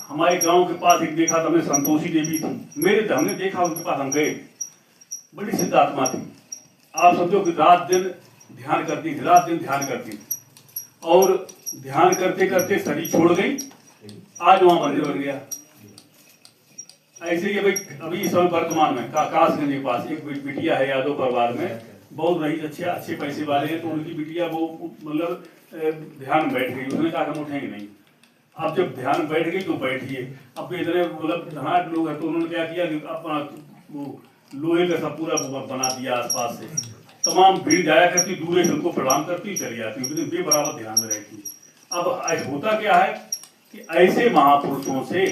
हमारे गांव के पास एक देखा था हमने, संतोषी देवी थी, हमने देखा उनके पास, हम गए, बड़ी सिद्ध आत्मा थी। आप समझो कि रात दिन ध्यान करती थी, रात दिन ध्यान करती थी, और ध्यान करते करते शरीर छोड़ गई, आज वहां मंदिर बन गया। ऐसे ही भाई अभी इस समय वर्तमान में कासगंज के पास एक बिटिया है, यादव परिवार में, बहुत रही, अच्छे पैसे वाले हैं, तो उनकी बिटिया वो मतलब ध्यान बैठ गई, उसने कहा हम उठेंगे नहीं। अब जब ध्यान बैठ गई तो बैठिए, अब इतने मतलब धनाट लोग हैं, तो उन्होंने क्या किया कि अपना वो लोहे का सब पूरा बना दिया, आसपास से तमाम भीड़ जाया करती, दूर से उनको प्रणाम करती चली जाती, लेकिन बेबराबर ध्यान में रहती। अब होता क्या है कि ऐसे महापुरुषों से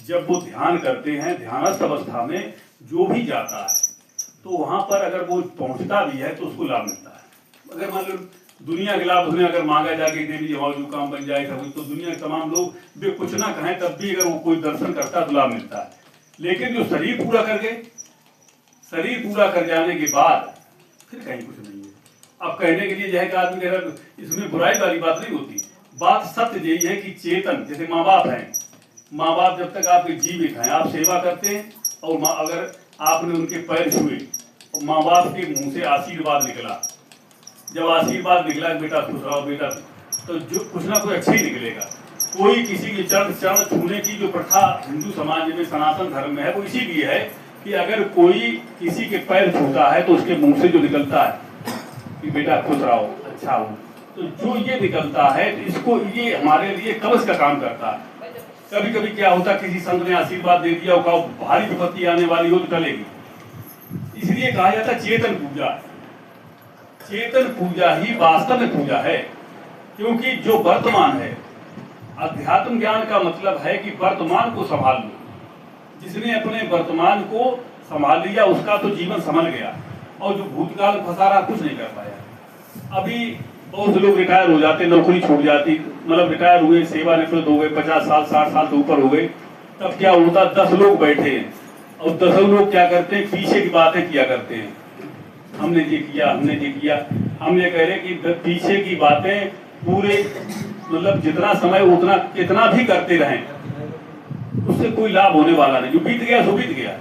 जब वो ध्यान करते हैं, ध्यानस्थ अवस्था में जो भी जाता है, तो वहां पर अगर वो पहुंचता भी है तो उसको लाभ मिलता है। अगर मान लो दुनिया के लाभ उसने अगर मांगा जाके दे दीजिए, जो काम बन जाए सब, तो दुनिया के तमाम लोग वे कुछ ना कहें तब भी अगर वो कोई दर्शन करता है तो लाभ मिलता है। लेकिन जो शरीर पूरा कर गए, शरीर पूरा कर जाने के बाद फिर कहीं कुछ नहीं है। अब कहने के लिए जो है कि आदमी कह रहा, इसमें बुराई वाली बात नहीं होती, बात सत्य यही है कि चेतन, जैसे माँ बाप हैं, माँ बाप जब तक आपके जीवित हैं, आप सेवा करते हैं, और अगर आपने उनके पैर छुए और माँ बाप के मुंह से आशीर्वाद निकला, जब आशीर्वाद निकला बेटा खुश रहो बेटा, तो जो कुछ ना कुछ अच्छा ही निकलेगा। कोई किसी के चरण छूने की जो प्रथा हिंदू समाज में, सनातन धर्म में है, वो इसीलिए है कि अगर कोई किसी के पैर छूता है तो उसके मुंह से जो निकलता है कि बेटा खुश रहो, अच्छा हो, तो जो ये निकलता है तो इसको, ये हमारे लिए कवच का काम करता है। कभी कभी क्या होता है, किसी संत ने आशीर्वाद दे दिया, कहा भारी विपत्ति आने वाली हो तो टलेगी, इसलिए कहा जाता है चेतन पूजा। चेतन पूजा ही वास्तव में पूजा है, क्योंकि जो वर्तमान है, अध्यात्म ज्ञान का मतलब है कि वर्तमान को संभाल लो। जिसने अपने वर्तमान को संभाल लिया उसका तो जीवन संभल गया, और जो भूतकाल फंसा रहा कुछ नहीं कर पाया। अभी बहुत से लोग रिटायर हो जाते, नौकरी छूट जाती, मतलब रिटायर हुए, सेवानिवृत्त हो गए, 50 साल 60 साल से ऊपर हो गए, तब क्या होता, 10 लोग बैठे हैं और 10 लोग क्या करते हैं, पीछे की बातें किया करते हैं, हमने ये किया, हमने ये किया। हम ये कह रहे कि पीछे की बातें पूरे मतलब जितना समय उतना कितना भी करते रहें, उससे कोई लाभ होने वाला नहीं। जो बीत गया सो बीत गया,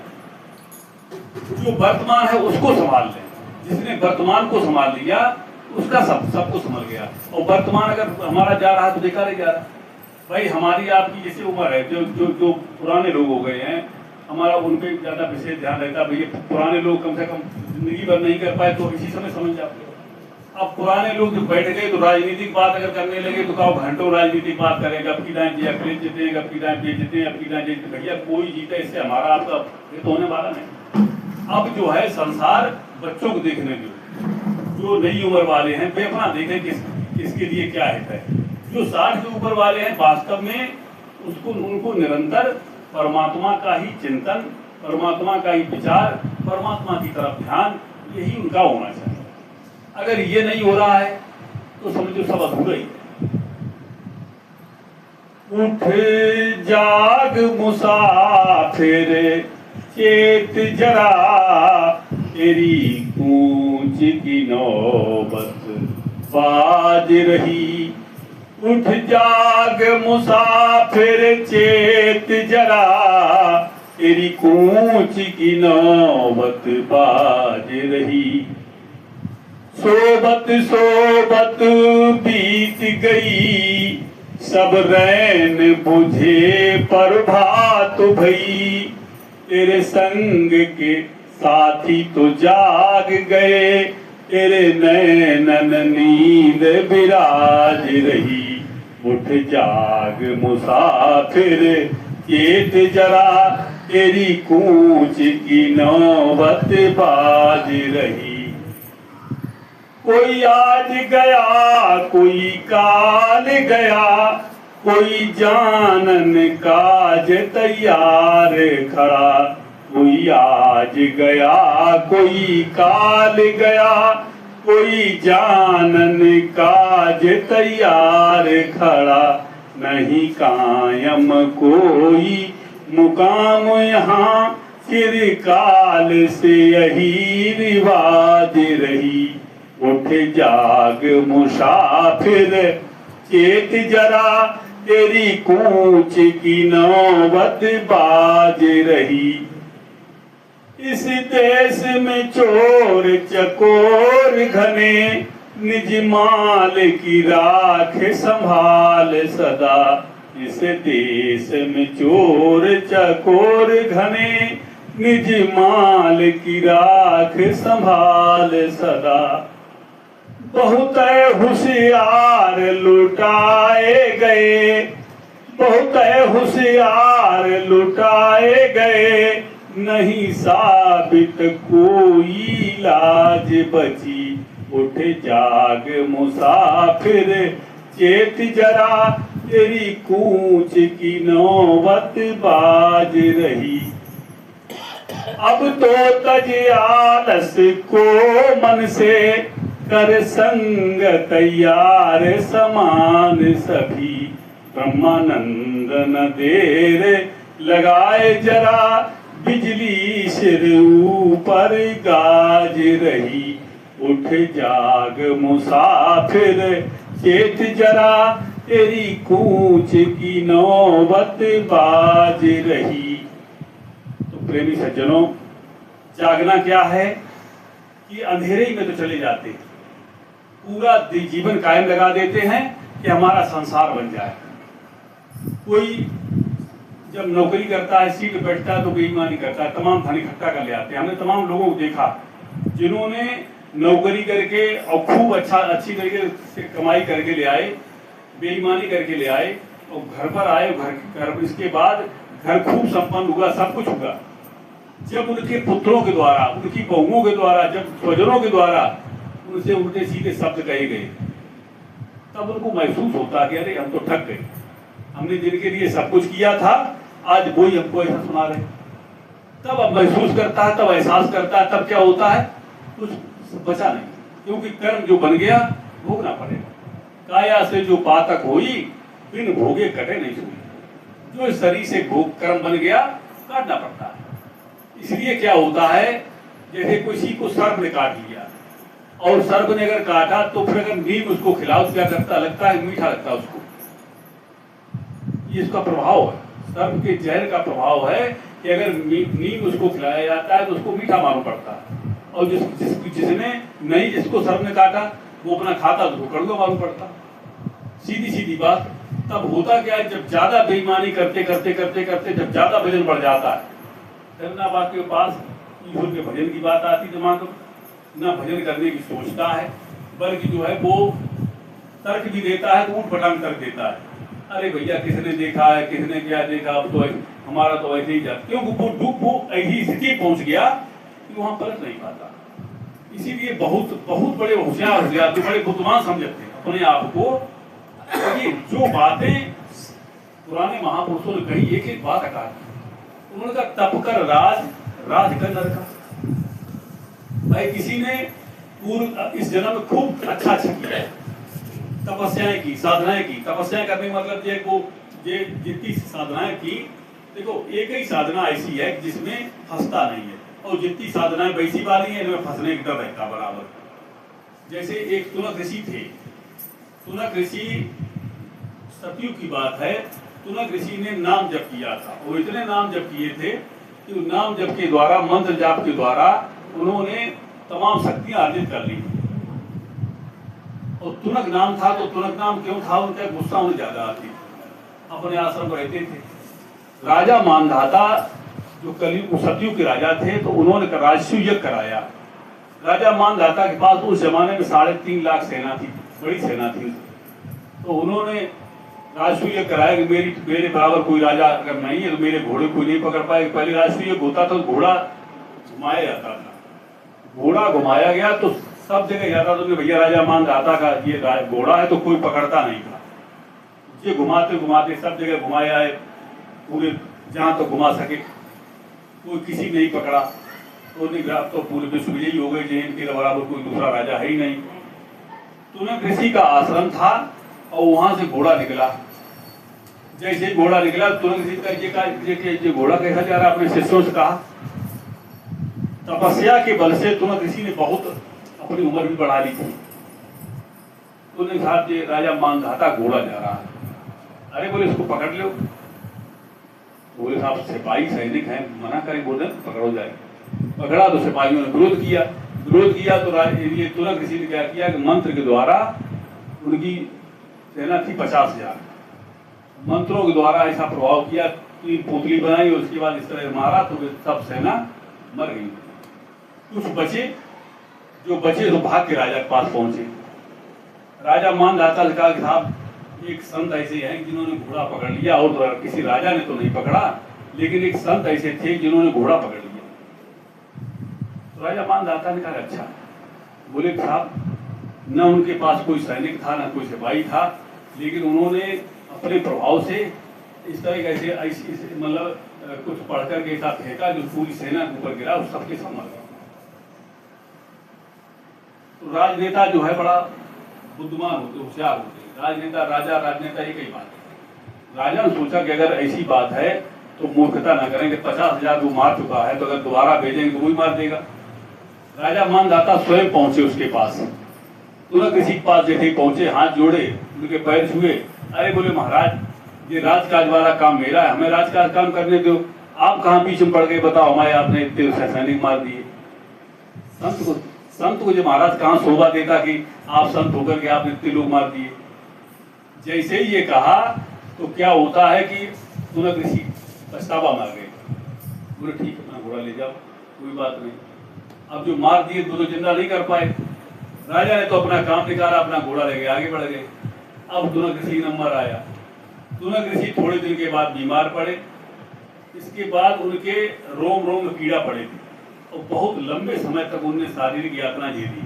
जो वर्तमान है उसको संभाल लें। जिसने वर्तमान को संभाल लिया उसका सब कुछ संभल गया। और वर्तमान अगर हमारा जा रहा है तो बेकार ही जा रहा है। भाई हमारी आपकी जैसे उम्र है, जो पुराने लोग हो गए हैं, हमारा उन पे ज्यादा विशेष ध्यान रहता है। भैया पुराने लोग कम से कम जिंदगी भर नहीं कर पाए तो इसी समय समझ जाते हो। अब पुराने लोग जो बैठ गए तो राजनीतिक बात अगर करने लगे तो कहो घंटों राजनीतिक बात करेगा, अब की दाएं जी अखिलेश जीते, अब की दाएं जीते, अब की दाएं जीते। भैया कोई जीते, इससे हमारा आपका ये तो होने वाला नहीं। अब जो है संसार बच्चों को देखने दो, जो नई उम्र वाले हैं वे अपना देखें किसके लिए क्या हित है। जो 60 के ऊपर वाले हैं वास्तव में उनको निरंतर परमात्मा का ही चिंतन, परमात्मा का ही विचार, परमात्मा की तरफ ध्यान, यही उनका होना चाहिए। अगर ये नहीं हो रहा है तो समझो सब अधूरा ही है। उठ जाग मुसाफिर चेत जरा, तेरी कूच की नौबत बाज रही। उठ जाग मुसाफिर चेत जरा, तेरी कूच की नौबत बाज रही। सोबत सोबत बीत गई, सब रैन बुझे प्रभात भई। तेरे संग के साथी तो जाग गए, तेरे नैनन नींद विराज रही। उठ जाग मुसाफिर चेत जरा, तेरी कूच की नौबत बाज रही। कोई आज गया कोई काल गया, कोई जानन काज तैयार खड़ा। कोई आज गया कोई काल गया, कोई जानन काज तैयार खड़ा। नहीं कायम कोई मुकाम यहाँ, चिरकाल से यही रिवाज रही। उठ जाग मुसाफिर चेत जरा, तेरी कूच की नौबत बाज रही। इस देश में चोर चकोर घने, निज माल की राख संभाल सदा। इस देश में चोर चकोर घने, निज माल की राख संभाल सदा। बहुत होशियार लुटाए गए, बहुत होशियार लुटाए गए, नहीं साबित कोई लाज बची। उठ जाग मुसाफिर चेत जरा, तेरी कूच की नौबत बाज रही। अब तो तज आलस को मन से, कर संग तैयार समान सभी। ब्रह्मानंद न देर लगाए जरा, बिजली सिर ऊपर गाज रही। उठ जाग मुसाफिर चेत जरा, तेरी कूच की नौबत बाज रही। तो प्रेमी सज्जनों, जागना क्या है कि अंधेरे ही में तो चले जाते, पूरा जीवन कायम लगा देते हैं कि हमारा संसार बन जाए। कोई जब नौकरी करता है, सीट बैठता है तो बेईमानी करता है, तमाम धन इकट्ठा कर ले आते हैं। हमने तमाम लोगों को देखा जिन्होंने नौकरी करके और खूब अच्छी तरीके से कमाई करके ले आए, बेईमानी करके ले आए, और घर पर आए, घर इसके बाद घर खूब संपन्न हुआ, सब कुछ हुआ। जब उनके पुत्रों के द्वारा, उनकी बहुओं के द्वारा, जब स्वजनों के द्वारा उनसे उल्टे सीधे शब्द कहे गए, तब उनको महसूस होता कि अरे हम तो ठग गए, हमने जिनके लिए सब कुछ किया था आज वही हमको ऐसा सुना रहे। तब अब महसूस करता है, तब एहसास करता है, तब क्या होता है, कुछ बचा नहीं, क्योंकि कर्म जो बन गया भोगना पड़ेगा। काया से जो पातक हुई, बिन भोगे कटे नहीं हुई। जो शरीर से भोग कर्म बन गया काटना पड़ता है। इसलिए क्या होता है, जैसे किसी को सर्प ने काट लिया, और सर्प ने अगर काटा तो फिर अगर नीम उसको खिलाओ तो क्या करता, लगता है मीठा लगता है उसको। ये इसका प्रभाव है, सर्प के जहर का प्रभाव है कि अगर नीम उसको खिलाया जाता है तो उसको मीठा मालूम पड़ता है, और जिसने नहीं, जिसको सर्प ने काटा वो अपना खाता तो कड़वा मालूम पड़ता। सीधी सीधी बात। तब होता क्या है, जब ज्यादा बेईमानी करते करते करते करते जब ज्यादा वजन बढ़ जाता है, तब ना बात के पास ईश्वर के भजन की बात आती दिमाग में, ना भजन करने की सोचता है, बल्कि जो है वो तर्क भी देता है तो ऊट पटांग तर्क देता है। अरे भैया किसने देखा है, किसने क्या देखा, अब तो हमारा तो ऐसे ही जाता, क्योंकि वो ऐसी स्थिति पहुंच गया कि वहां पलट नहीं पाता। इसीलिए बहुत बहुत बड़े होशियार हो जाते, बड़े बुद्धिमान समझते हैं अपने आप को। ये जो बातें पुराने महापुरुषों ने कही, एक एक बात हटा, उन्होंने कहा तप कर राज कर नरका। भाई किसी ने पूर्व इस जन्म में खूब अच्छा किया है, तपस्याएं की, साधनाएं की। तपस्याएं करने का मतलब ये जितनी साधनाएं की, देखो एक ही साधना ऐसी है जिसमें फंसता नहीं है, और जितनी साधनाएं वैसी वाली है इनमें फंसने का डर रहता बराबर। जैसे एक तुनक ऋषि थे, तुनक ऋषि सतयुग की बात है, तुनक ऋषि ने नाम जप किया था। वो इतने नाम जप किए थे कि नाम जप के द्वारा, मंत्र जाप के द्वारा उन्होंने तमाम शक्तियां अर्जित कर ली। और तुनक नाम था, तो तुनक नाम क्यों था, उनका गुस्सा उन्हें ज्यादा आती, अपने आश्रम में रहते थे। राजा मानधाता जो कलयुग सतयुग के राजा थे, तो उन्होंने राजसूय यज्ञ कराया। राजा मानधाता के पास उस जमाने में 3.5 लाख सेना थी, बड़ी सेना थी। तो उन्होंने राजसूय यज्ञ कराया कि मेरे बराबर कोई राजा अगर नहीं है तो मेरे घोड़े कोई नहीं पकड़ पाए। पहले राजसूय यज्ञ होता था, घोड़ा घुमाया जाता था, घोड़ा घुमाया गया तो सब जगह जाता था, भैया राजा मानधाता का ये घोड़ा है, तो कोई पकड़ता नहीं था। ये घुमाते घुमाते सब जगह घुमाया है, पूरे जहाँ तो घुमा सके, कोई किसी नहीं पकड़ा। तो पूरे विश्व विजयी हो गए, जैन के बराबर कोई दूसरा राजा है ही नहीं। तुनक ऋषि का आश्रम था, और वहां से घोड़ा निकला। जैसे घोड़ा निकला, तुनक ऋषि का ये घोड़ा कैसा जा रहा, अपने शिष्यों से कहा। तपस्या के बल से तुनक ऋषि ने बहुत अपनी उम्र भी बढ़ा ली थी। उन्होंने कहा कि राजा मानधाता घोड़ा जा रहा है, अरे बोले इसको पकड़ लो। बोले साहब सिपाही सैनिक हैं, मना करें, बोले पकड़ो जाए। पकड़ा तो सिपाहियों ने विरोध किया तो ये तुरंत ऋषि ने क्या किया कि मंत्र के द्वारा, उनकी सेना थी 50,000, मंत्रों के द्वारा ऐसा प्रभाव किया कि पुतली बनाई, उसके बाद इस तरह मारा तो वे सब सेना मर गई। कुछ बचे, जो बचे तो भाग के राजा के पास पहुंचे। राजा मान दाता ने कहा कि साहब एक संत ऐसे हैं जिन्होंने घोड़ा पकड़ लिया, और तो किसी राजा ने तो नहीं पकड़ा, लेकिन एक संत ऐसे थे जिन्होंने घोड़ा पकड़ लिया। तो राजा मान दाता ने कहा अच्छा। बोले साहब न उनके पास कोई सैनिक था, न कोई सिपाही था, लेकिन उन्होंने अपने प्रभाव से इस तरह कैसे मतलब कुछ पढ़कर के ऐसा फेंका जो पूरी सेना के ऊपर गिरा, उस सबके सब मर गए। तो राजनेता जो है बड़ा बुद्धिमान होते, होशियार होते। राजनेता राजा राजनेता एक ही बात है। राजा ने सोचा कि अगर ऐसी बात है तो मूर्खता ना करेंगे, 50,000 वो मार चुका है तो अगर दोबारा भेजेंगे तो वही मार देगा। राजा मानदाता स्वयं पहुंचे उसके पास, तुरंत किसी के पास जैसे पहुंचे, हाथ जोड़े, उनके पैर छुए। अरे बोले महाराज ये राजकाज वाला काम मेरा है, हमें राजकाज काम करने दो, आप कहाँ पीछे पड़ गए, बताओ हमारे आपने इतने सैनिक मार दिए। संत को जो महाराज कहाँ शोभा देता कि आप संत होकर के आपने इतने लोग मार दिए। जैसे ही ये कहा तो क्या होता है कि तुरंत ऋषि पछतावा मार गए। बोले ठीक है अपना घोड़ा ले जाओ, कोई बात नहीं। अब जो मार दिए तो जिंदा नहीं कर पाए। राजा ने तो अपना काम निकाला, अपना घोड़ा ले गए, आगे बढ़ गए। अब तुरंत ऋषि नंबर आया। तुरंत ऋषि थोड़े दिन के बाद बीमार पड़े। इसके बाद उनके रोम रोम में कीड़ा पड़े थे और बहुत लंबे समय तक उन्हें शारीरिक यातना झेली।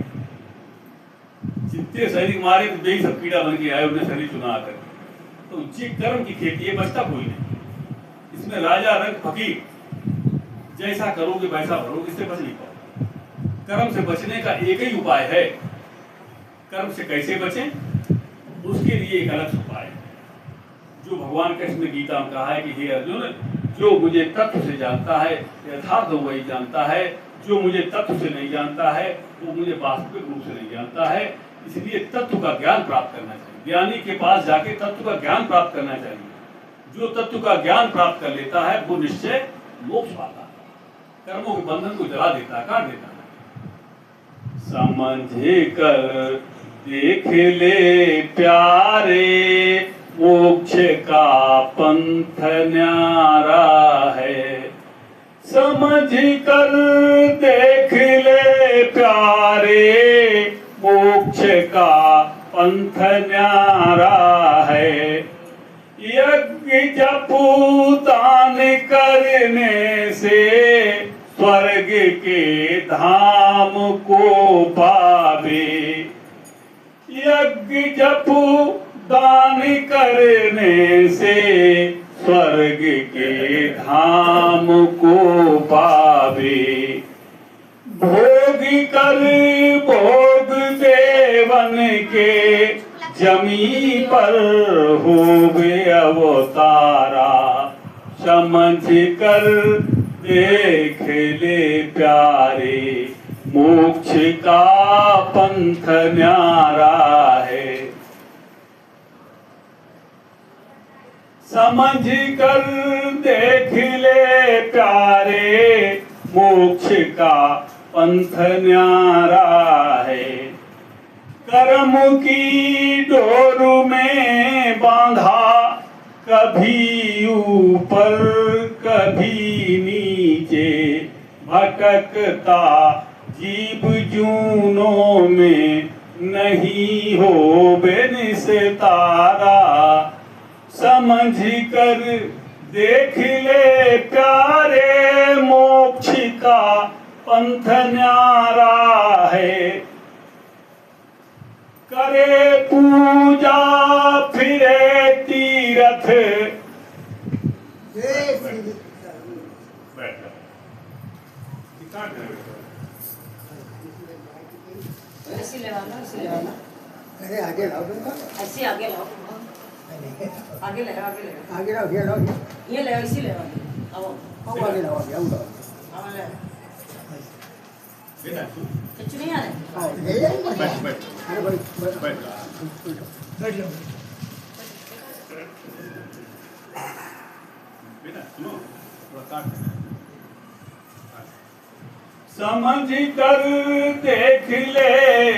जितने सैनिक मारे तो यही सब कीड़ा बन के आए, उन्हें शरीर चुना आकर। तो ये कर्म की खेती है, बचता कोई नहीं। इसमें राजा रंग फकीर, जैसा करोगे वैसा भरोगे, इससे बच नहीं पाओ। कर्म से बचने का एक ही उपाय है। कर्म से कैसे बचें, उसके लिए एक अलग उपाय है जो भगवान कृष्ण ने गीता में कहा है कि हे अर्जुन, जो मुझे तत्व से जानता है यथार्थ वही जानता है, जो मुझे तत्व से नहीं जानता है वो मुझे वास्तविक रूप से नहीं जानता है। इसलिए तत्व का ज्ञान प्राप्त करना चाहिए, ज्ञानी के पास जाके तत्व का ज्ञान प्राप्त करना चाहिए। जो तत्व का ज्ञान प्राप्त कर लेता है वो निश्चय मोक्ष पाता है, कर्मों के बंधन को जला देता है, काट देता है। समझ कर देख ले प्यारे, मोक्ष का पंथ न्यारा है। समझ कर देख ले प्यारे, मोक्ष का पंथ न्यारा है। यज्ञ जप दान करने से स्वर्ग के धाम को पावे। यज्ञ जप दान करने से स्वर्ग के धाम को पावे। भोग कर भोग देवन के जमी पर होवे अवतारा। समझ कर देख ले प्यारे, मोक्ष का पंथ न्यारा है। समझ कर देख ले प्यारे, मोक्ष का पंथ न्यारा है। कर्म की डोर में बांधा, कभी ऊपर कभी नीचे, भटकता जीव जूनों में नहीं हो निस्तारा। समझ कर देख ले प्यारे, मोक्ष का पंथ न्यारा है। करे पूजा फिरे तीरथ, ऐसे लेवाना अरे आगे लाओ, ऐसे आगे लाओ, आगे ले आगे लाओ ये ले, इसी ले आओ आगे लाओ आओ ले बेटा चच्चू नहीं आ रहे बैठ अरे भाई बैठ बैठ जाओ। समझ कर देख ले